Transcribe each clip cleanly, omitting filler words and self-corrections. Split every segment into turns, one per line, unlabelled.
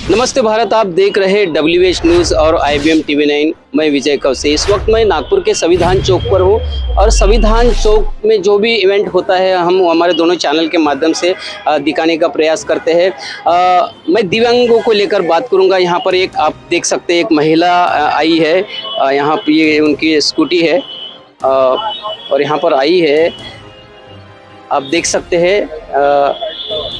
नमस्ते भारत, आप देख रहे हैं WH न्यूज़ और IBM TV9। मैं विजय कौशे। इस वक्त मैं नागपुर के संविधान चौक पर हूँ और संविधान चौक में जो भी इवेंट होता है हम हमारे दोनों चैनल के माध्यम से दिखाने का प्रयास करते हैं। मैं दिव्यांगों को लेकर बात करूँगा। यहाँ पर एक आप देख सकते हैं, एक महिला आई है। यहाँ पर ये उनकी स्कूटी है और यहाँ पर आई है, आप देख सकते हैं।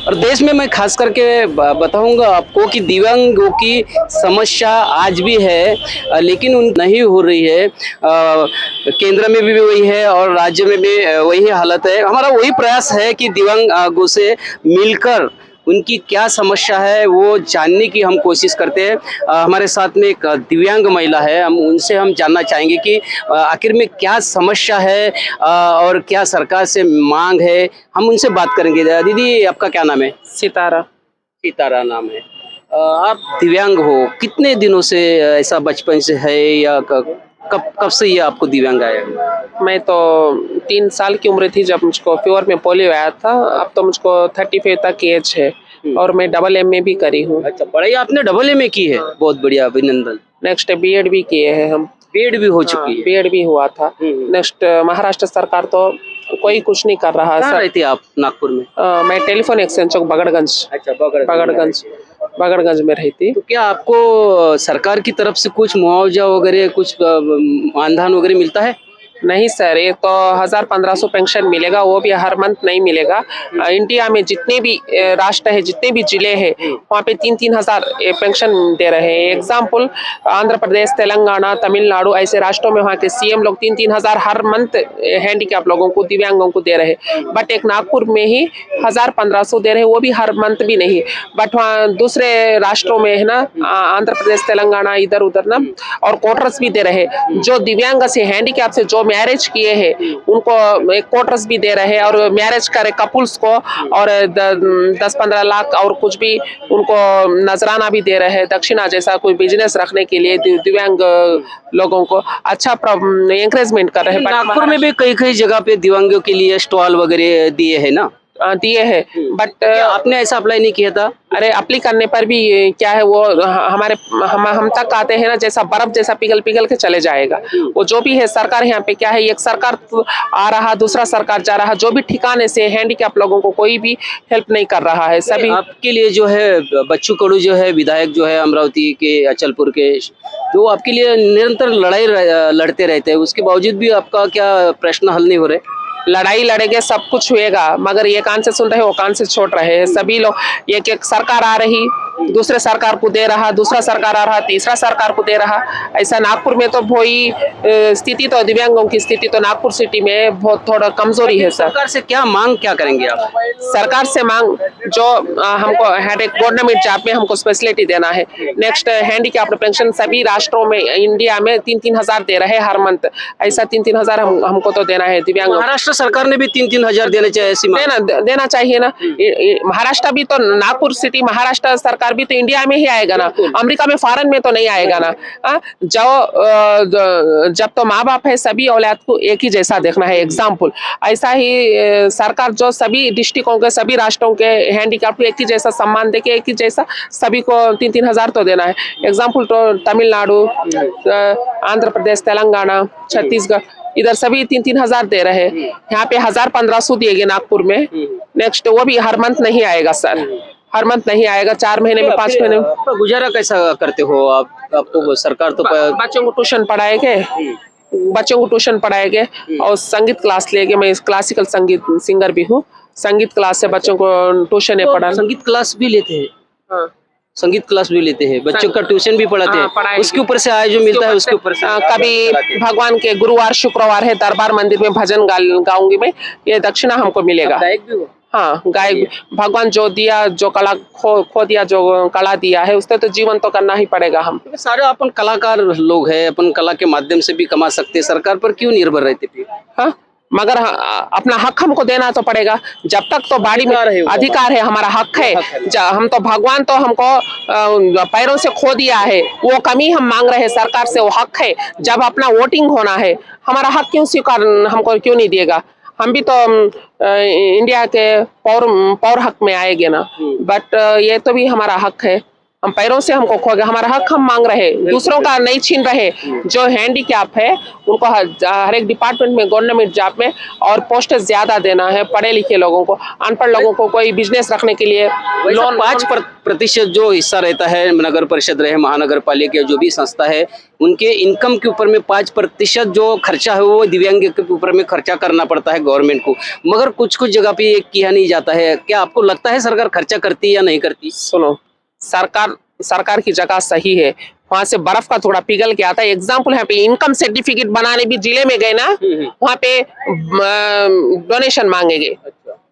और देश में मैं खास करके बताऊंगा आपको कि दिव्यांगों की समस्या आज भी है, लेकिन उन नहीं हो रही है। केंद्र में भी वही है और राज्य में भी वही हालत है। हमारा वही प्रयास है कि दिव्यांगों से मिलकर उनकी क्या समस्या है वो जानने की हम कोशिश करते हैं। हमारे साथ में एक दिव्यांग महिला है, हम जानना चाहेंगे कि आखिर में क्या समस्या है और क्या सरकार से मांग है। हम उनसे बात करेंगे। दीदी, आपका क्या नाम है?
सितारा।
सितारा नाम है। आप दिव्यांग हो, कितने दिनों से ऐसा बचपन से है या कब से ये आपको दिव्यांग आया?
मैं तो 3 साल की उम्र थी जब मुझको फीवर में पोलियो आया था। अब तो मुझको 35 तक एज है और मैं AA भी करी हूँ।
अच्छा, पढ़ाई आपने AA की है? बहुत बढ़िया, अभिनंदन।
नेक्स्ट BEd भी किए हैं हम।
BEd भी हो चुकी है?
BEd भी हुआ था। नेक्स्ट महाराष्ट्र सरकार तो कोई कुछ नहीं कर रहा है।
कहाँ रहती है आप नागपुर में?
मैं टेलीफोन एक्सचेंज चौक बगड़गंज।
अच्छा,
बगड़गंज में रहती।
तो क्या आपको सरकार की तरफ से कुछ मुआवजा वगैरह, कुछ मानधन वगैरह मिलता है?
नहीं सर, ये तो 1000-1500 पेंशन मिलेगा, वो भी हर मंथ नहीं मिलेगा। इंडिया में जितने भी राष्ट्र है, जितने भी जिले हैं, वहाँ पे 3-3 हजार पेंशन दे रहे हैं। एग्जाम्पल आंध्र प्रदेश, तेलंगाना, तमिलनाडु ऐसे राष्ट्रों में वहाँ के CM लोग 3-3 हजार हर मंथ हैंडीकैप लोगों को, दिव्यांगों को दे रहे हैं। बट एक नागपुर में ही 1000-1500 दे रहे हैं, वो भी हर मंथ भी नहीं। बट वहाँ दूसरे राष्ट्रों में है ना, आंध्र प्रदेश, तेलंगाना, इधर उधर ना, और क्वार्टर्स भी दे रहे हैं। जो दिव्यांग से, हैंडीकैप से जो मैरिज किए हैं उनको एक क्वार्टर्स भी दे रहे हैं, और मैरिज करे कपुल्स को और 10-15 लाख और कुछ भी उनको नजराना भी दे रहे हैं, दक्षिणा जैसा कोई बिजनेस रखने के लिए दिव्यांग लोगों को अच्छा एंकरेजमेंट कर रहे हैं।
नागपुर में भी कई जगह पे दिव्यांगों के लिए स्टॉल वगैरह दिए हैं ना?
दिए हैं, बट
आपने ऐसा अप्लाई नहीं किया था?
अरे अप्लाई करने पर भी क्या है, वो हम तक आते हैं ना, जैसा बर्फ जैसा पिघल के चले जाएगा। वो जो भी है सरकार, यहाँ पे क्या है, एक सरकार आ रहा, दूसरा सरकार जा रहा, जो भी ठिकाने से हैंडीकैप लोगों को कोई भी हेल्प नहीं कर रहा है। सभी
आपके लिए जो है बच्चू कडू जो है विधायक जो है अमरावती के, अचलपुर के, जो आपके लिए निरंतर लड़ाई लड़ते रहते हैं, उसके बावजूद भी आपका क्या प्रश्न हल नहीं हो रहे?
लड़ाई लड़ेंगे, सब कुछ हुएगा, मगर ये कान से सुन रहे, वो कान से छोड़ रहे हैं सभी लोग। एक सरकार आ रही, दूसरे सरकार को दे रहा, दूसरा सरकार आ रहा, तीसरा सरकार को दे रहा। ऐसा नागपुर में तो वही स्थिति, तो दिव्यांगों की स्थिति तो नागपुर सिटी में बहुत थोड़ा कमजोरी है। सर,
सरकार से क्या मांग क्या करेंगे आप?
सरकार से मांग, जो हमको गवर्नमेंट जॉब में हमको स्पेशलिटी देना है। नेक्स्ट हैंडीकैप पेंशन सभी राष्ट्रों में, इंडिया में 3-3 हजार दे रहे हैं हर मंथ। ऐसा 3-3 हजार हमको तो देना है दिव्यांग।
महाराष्ट्र सरकार ने भी 3-3 हजार देने चाहिए, ऐसी
देना चाहिए ना। महाराष्ट्र भी तो, नागपुर सिटी महाराष्ट्र सरकार भी तो इंडिया में ही आएगा ना, अमेरिका में, फॉरेन में तो नहीं आएगा ना। जब तो माँ बाप है, सभी औलाद को एक ही जैसा देखना है। एग्जाम्पल ऐसा ही सरकार जो सभी डिस्ट्रिक्टों के, सभी राष्ट्रों के हैंडीकैप को एक ही जैसा सम्मान देके, एक ही जैसा सभी को 3-3 हजार तो देना है। एग्जाम्पल तो तमिलनाडु, आंध्र प्रदेश, तेलंगाना, छत्तीसगढ़, इधर सभी 3-3 हजार दे रहे हैं। यहाँ पे 1000-1500 दिएगे नागपुर में। नेक्स्ट वो भी हर मंथ नहीं आएगा सर, हर मंथ नहीं आएगा, 4 महीने में, 5 महीने में।
गुजारा कैसा करते हो आप? आपको सरकार तो
बच्चों को ट्यूशन पढ़ाएंगे और संगीत क्लास लेके, मैं क्लासिकल संगीत सिंगर भी हूँ। संगीत क्लास से बच्चों को ट्यूशन पढ़ा।
संगीत क्लास भी लेते हैं?
हाँ,
संगीत क्लास भी लेते हैं, बच्चों का ट्यूशन भी पढ़ाते हैं। उसके ऊपर से आय जो मिलता है उसके ऊपर से
कभी भगवान के गुरुवार शुक्रवार है, दरबार मंदिर में भजन गाऊंगी मैं, ये दक्षिणा हमको मिलेगा। हाँ, गायक भगवान जो दिया, जो कला खो दिया, जो कला दिया है, उससे तो जीवन तो करना ही पड़ेगा। हम
सारे अपन कलाकार लोग हैं, अपन कला के माध्यम से भी कमा सकते हैं, सरकार पर क्यों निर्भर रहते थे?
हाँ, मगर अपना हक हमको देना तो पड़ेगा। जब तक तो बाड़ी में अधिकार है, हमारा हक है। हम तो भगवान तो हमको पैरों से खो दिया है, वो कमी हम मांग रहे हैं सरकार से, वो हक है। जब अपना वोटिंग होना है, हमारा हक क्यों स्वीकार, हमको क्यों नहीं देगा? हम भी तो इंडिया के पौर हक में आएंगे ना। बट ये तो भी हमारा हक है। हम पैरों से हमको खो गए, हमारा हक हम मांग रहे, दूसरों का नहीं छीन रहे। जो हैंडीकैप है उनको हर एक डिपार्टमेंट में, गवर्नमेंट जॉब में और पोस्ट ज्यादा देना है। पढ़े लिखे लोगों को, अनपढ़ लोगों को कोई बिजनेस रखने के लिए
लोन 5% जो हिस्सा रहता है, नगर परिषद रहे, महानगर पालिका जो भी संस्था है, उनके इनकम के ऊपर में 5% जो खर्चा है वो दिव्यांग के ऊपर में खर्चा करना पड़ता है गवर्नमेंट को, मगर कुछ कुछ जगह पे ये किया नहीं जाता है। क्या आपको लगता है सरकार खर्चा करती है या नहीं करती?
सुनो, सरकार की जगह सही है, वहां से बर्फ का थोड़ा पिघल के आता है। एग्जाम्पल यहाँ पे इनकम सर्टिफिकेट बनाने भी जिले में गए ना, वहाँ पे डोनेशन मांगेंगे,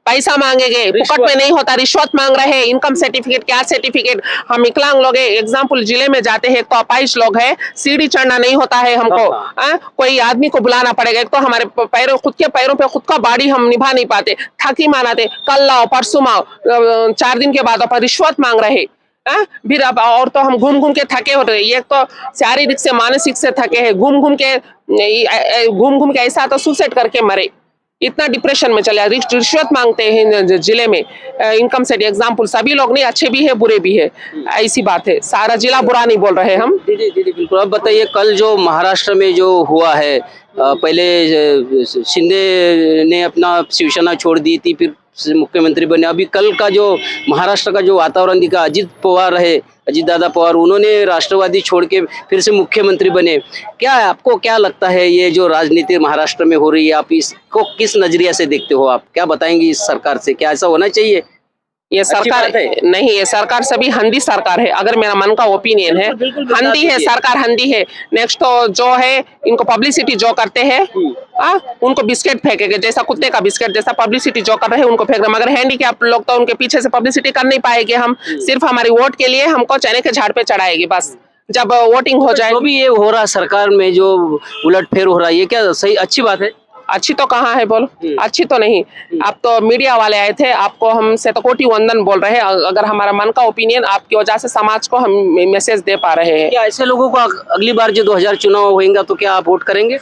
पैसा मांगेंगे, फुकट में नहीं होता, रिश्वत मांग रहे हैं। इनकम सर्टिफिकेट, क्या सर्टिफिकेट? हम विकलांग लोग हैं, एग्जाम्पल जिले में जाते हैं तो अपाहिज लोग हैं, सीढ़ी चढ़ना नहीं होता है हमको, कोई आदमी को बुलाना पड़ेगा। एक तो हमारे पैरों, खुद के पैरों पे खुद का बाड़ी हम निभा नहीं पाते, थकी मानाते, कल लाओ परसों आओ, 4 दिन के बाद अपन रिश्वत मांग रहे। फिर अब और तो हम घूम घूम के थके हो रहे, एक तो शारीरिक से मानसिक से थके हैं, घूम घूम के ऐसा तो सुसाइड करके मरे, इतना डिप्रेशन में चले। रिश्वत मांगते हैं जिले में, इनकम से एग्जाम्पल सभी लोग नहीं, अच्छे भी है बुरे भी है, ऐसी बात है, सारा जिला बुरा नहीं बोल रहे हम।
दीदी बिल्कुल। अब बताइए, कल जो महाराष्ट्र में जो हुआ है, पहले शिंदे ने अपना शिवसेना छोड़ दी थी, फिर मुख्यमंत्री बने, अभी कल का जो महाराष्ट्र का जो वातावरण दिखा, अजीत दादा पवार, उन्होंने राष्ट्रवादी छोड़ के फिर से मुख्यमंत्री बने। क्या आपको क्या लगता है ये जो राजनीति महाराष्ट्र में हो रही है, आप इसको किस नजरिया से देखते हो? आप क्या बताएंगे इस सरकार से, क्या ऐसा होना चाहिए?
ये सरकार नहीं, ये सरकार सभी हंदी सरकार है, अगर मेरा मन का ओपिनियन है। हंदी है सरकार, हंदी है। नेक्स्ट तो जो है, इनको पब्लिसिटी जो करते हैं, उनको बिस्किट फेंकेंगे, जैसा कुत्ते का बिस्किट, जैसा पब्लिसिटी जो कर रहे हैं उनको फेंक रहे हैं। मगर हैंडीकैप लोग तो उनके पीछे से पब्लिसिटी कर नहीं पाएंगे। हम सिर्फ हमारी वोट के लिए हमको चने के झाड़ पे चढ़ाएगी बस, जब वोटिंग हो जाए।
जो भी ये हो रहा सरकार में, जो उलटफेर हो रहा है, ये क्या सही अच्छी बात है?
अच्छी तो कहाँ है बोल, अच्छी तो नहीं। आप तो मीडिया वाले आए थे, आपको हमसे तो कोटि वंदन बोल रहे हैं। अगर हमारा मन का ओपिनियन, आपकी वजह से समाज को हम मैसेज दे पा रहे हैं।
क्या ऐसे लोगों को अगली बार जो 2000 चुनाव होगा तो क्या आप वोट करेंगे?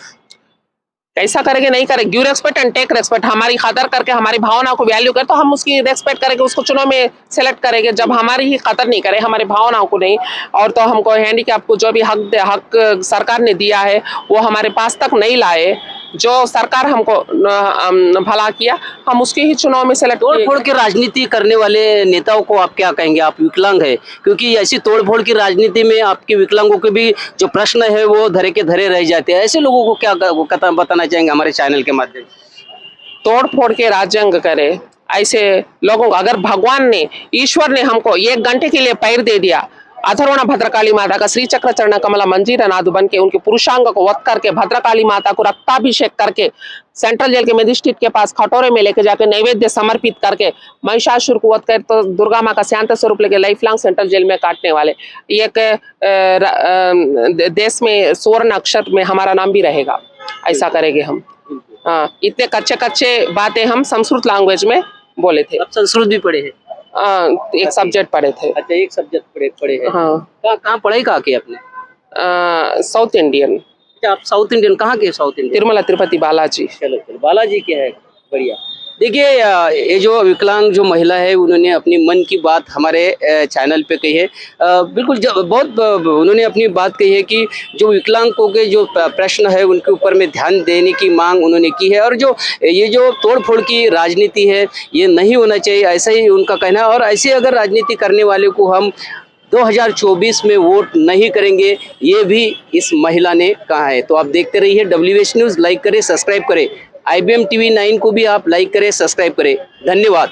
कैसा करेंगे? नहीं करेंगे। Give respect and take respect, हमारी कदर करके, हमारी भावना को वैल्यू करे तो हम उसकी रेस्पेक्ट करेंगे, उसको चुनाव में सेलेक्ट करेंगे। जब हमारी ही कदर नहीं करे, हमारी भावनाओं को नहीं, और तो हमको हैंडीकैप को जो भी हक सरकार ने दिया है वो हमारे पास तक नहीं लाए, जो सरकार हमको भला किया हम उसके ही चुनाव में सेलेक्ट।
तोड़-फोड़ की राजनीति करने वाले नेताओं को आप क्या कहेंगे? आप विकलांग है, क्योंकि ऐसी तोड़-फोड़ की राजनीति में आपके विकलांगों के भी जो प्रश्न है वो धरे के धरे रह जाते हैं। ऐसे लोगों को क्या बताना चाहेंगे हमारे चैनल के माध्यम से?
तोड़ फोड़ के राज्यांग करे ऐसे लोगों को, अगर भगवान ने, ईश्वर ने हमको 1 घंटे के लिए पैर दे दिया, अथर्वण भद्रकाली माता का श्री चक्र चरण कमला मंजीरा नादु बन के उनके पुरुषांग को वध करके भद्रकाली माता को रक्ताभिषेक करके सेंट्रल जेल के मजिस्ट्रेट के पास खटोरे में लेके जाके नैवेद्य समर्पित करके महिषासुर को वध कर तो दुर्गा माँ का शांत स्वरूप लेके लाइफ लॉन्ग सेंट्रल जेल में काटने वाले, एक देश में स्वर्ण अक्षर में हमारा नाम भी रहेगा। ऐसा करेंगे हम। हाँ, इतने कच्चे बातें हम संस्कृत लैंग्वेज में बोले थे।
आप संस्कृत भी पढ़े हैं?
एक सब्जेक्ट पढ़े थे।
अच्छा, एक सब्जेक्ट पढ़े हैं।
हाँ।
कहाँ पढ़ाई कहाँ की आपने?
South Indian.
अच्छा, आप साउथ इंडियन कहाँ के? South Indian
Tirumala Tirupati Balaji.
चलो बालाजी के है, बढ़िया। देखिए, ये जो विकलांग जो महिला है उन्होंने अपनी मन की बात हमारे चैनल पे कही है। बिल्कुल बहुत उन्होंने अपनी बात कही है कि जो विकलांगों के जो प्रश्न है उनके ऊपर में ध्यान देने की मांग उन्होंने की है, और जो ये जो तोड़-फोड़ की राजनीति है ये नहीं होना चाहिए, ऐसा ही उनका कहना है। और ऐसे अगर राजनीति करने वाले को हम 2024 में वोट नहीं करेंगे, ये भी इस महिला ने कहा है। तो आप देखते रहिए WH न्यूज़, लाइक करें, सब्सक्राइब करें। IBM TV 9 को भी आप लाइक करें, सब्सक्राइब करें। धन्यवाद।